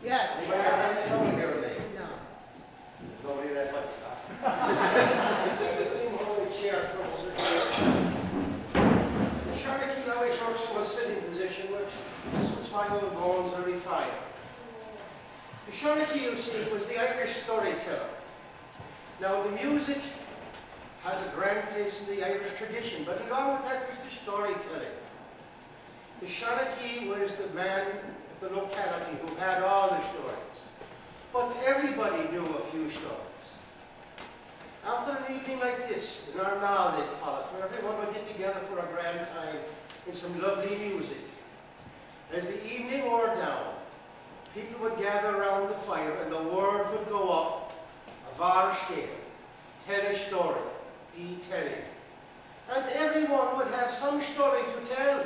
Yes. Anybody have any trouble here today? No. Nobody that lucky, huh? Lean over the chair closer here. The Sharnakey always works from a sitting position, which suits my old bones very fine. The Sharnakey, you see, was the Irish storyteller. Now, the music has a grand place in the Irish tradition, but along with that was the storytelling. The Sharnakey was the man at the locality who had all the stories. But everybody knew a few stories. After an evening like this, in our Arnall, they call it, where everyone would get together for a grand time in some lovely music. As the evening wore down, people would gather around the fire and the word would go up, a var scale, tell a story, be telling. And everyone would have some story to tell.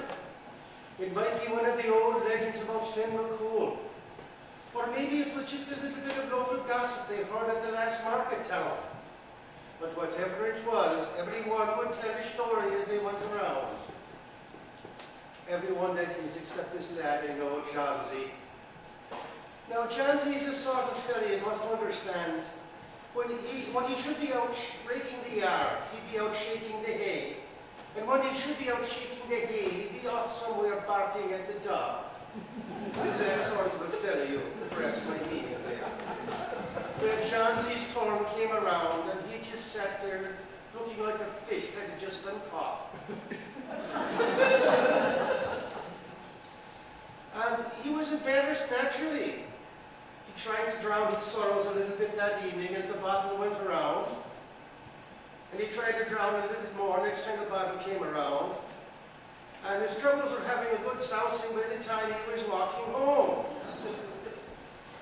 It might be one of the old legends about Springville Cool. Or maybe it was just a little bit of local gossip they heard at the last market town. But whatever it was, everyone would tell a story as they went around. Everyone, that is, except this lad I know, Johnsy. Now, Johnsy is a sort of fellow you must understand. When he should be out raking the yard, he'd be out shaking the hay. And when he should be out shaking the hay, he'd be off somewhere barking at the dog. He's that sort of a fellow you perhaps might mean there. When Johnsy's turn came around, and he just sat there looking like a fish that had just been caught. And he was embarrassed naturally. He tried to drown his sorrows a little bit that evening as the bottle went around. And he tried to drown a little bit more next time the bottle came around. And his troubles were having a good sousing by the time he was walking home.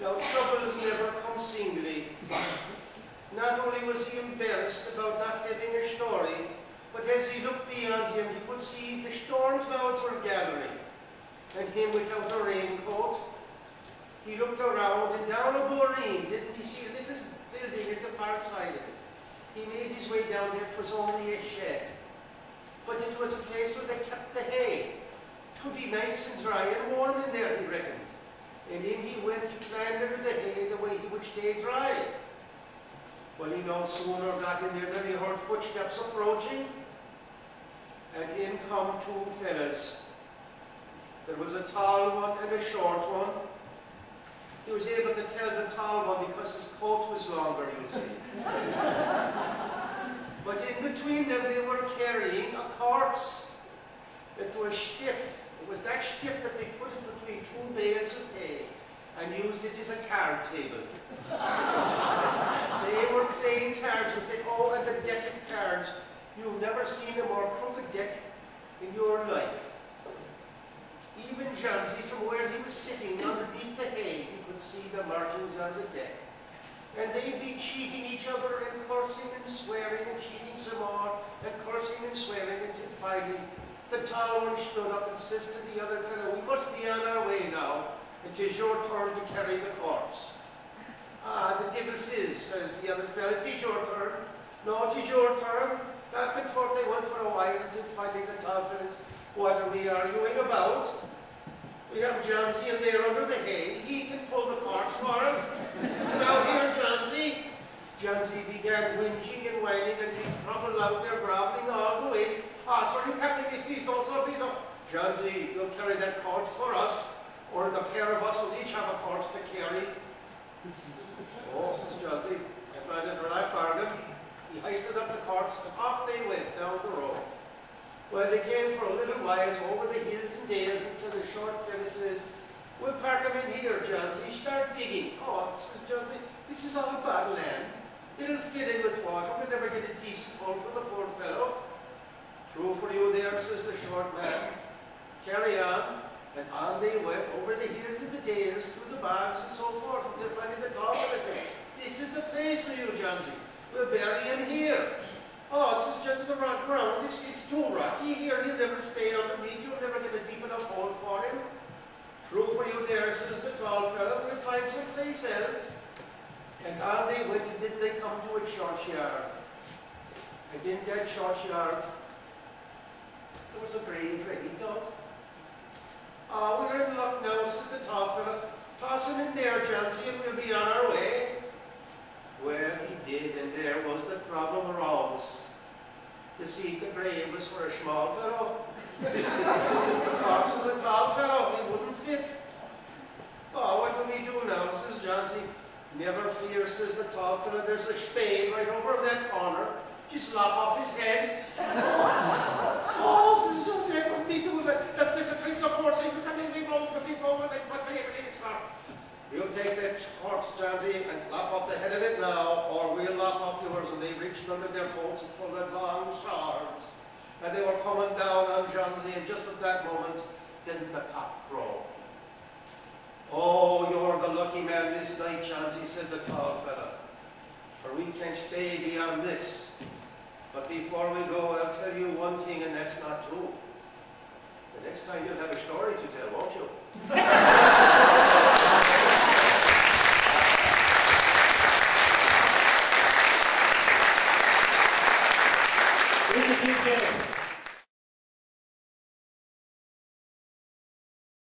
Now, troubles never come singly. Not only was he embarrassed about not having a story, but as he looked beyond him, he could see the storm clouds were gathering, and him without a raincoat. He looked around, and down a boreen, didn't he see a little building at the far side of it? He made his way down there. It was only a shed. But it was a place where they kept the hay. It would be nice and dry and warm in there, he reckoned. And in he went, he climbed under the hay the way he would stay dry. Well, he no sooner got in there than he heard footsteps approaching. And in come two fellas. There was a tall one and a short one. He was able to tell the tall one because his coat was longer, you see. But in between them, they were carrying a corpse. It was stiff. It was that stiff that they put it between two bales of hay and used it as a card table. They were playing cards with it. Oh, and the deck of cards. You've never seen a more crooked deck in your life. Even Johnsy, from where he was sitting underneath the hay, he could see the markings on the deck. And they'd be cheating each other and cursing and swearing and cheating some more and cursing and swearing until finally the tall one stood up and says to the other fellow, "We must be on our way now. It is your turn to carry the corpse." "Ah, the devil says," says the other fellow, "it is your turn." "No, it is your turn." Back and forth they went for a while until finally the tall fellow says, "What are we arguing about? We have Johnsy in there under the hay. He can pull the corpse for us. Now here, Johnsy." Johnsy began whinging and whining, and he crumbled out there, groveling all the way. "Ah, sir, you can't make me, please don't, sir, please don't." "Johnsy, you'll carry that corpse for us, or the pair of us will each have a corpse to carry." "Oh," says Johnsy, "I find it the right bargain." He hoisted up the corpse, and off they went down the road. Well, they came for a little while over the hills and dales until the short fellow says, "We'll park him in here, Johnsy. Start digging." "Oh," says Johnsy, "this is all bad land. It'll fill in with water. We'll never get a decent hole for the poor fellow." "True for you there," says the short man. "Carry on." And on they went over the hills and the dales, through the bogs and so forth, until finally the tall fellow said, "This is the place for you, Johnsy. We'll bury him here." "Oh," says Johnsy, "the ground is too rocky here. He'll never stay underneath. You'll never get a deep enough hole for him." "True for you there," says the tall fellow. "We'll find some place else." And on they went, and then they come to a churchyard. And in that churchyard, there was a grave ready dug. "Ah, we're in luck now," says the tall fellow. "Toss tossing in there, Johnsy, and we'll be on our way. Well, he did, and there was the problem of all this. You see, the grave was for a small fellow. The corpse was a tall fellow. He wouldn't fit. Oh, what will we do now, says Johnsy. Never fear, says the tall fellow. There's a spade right over in that corner. Just lop off his head. Oh, says Johnsy, I wouldn't be doing that. That's discipline, of course. You'll take that corpse, Johnsy, and lop off the head of it now, or we'll lop off yours. And they reached under their coats and pulled out long swords. And they were coming down on Johnsy, and just at that moment, didn't the cock crow? Oh, you're the lucky man this night, Johnsy, said the tall fella. For we can't stay beyond this. But before we go, I'll tell you one thing, and that's not true. The next time you'll have a story to tell, won't you? Here's the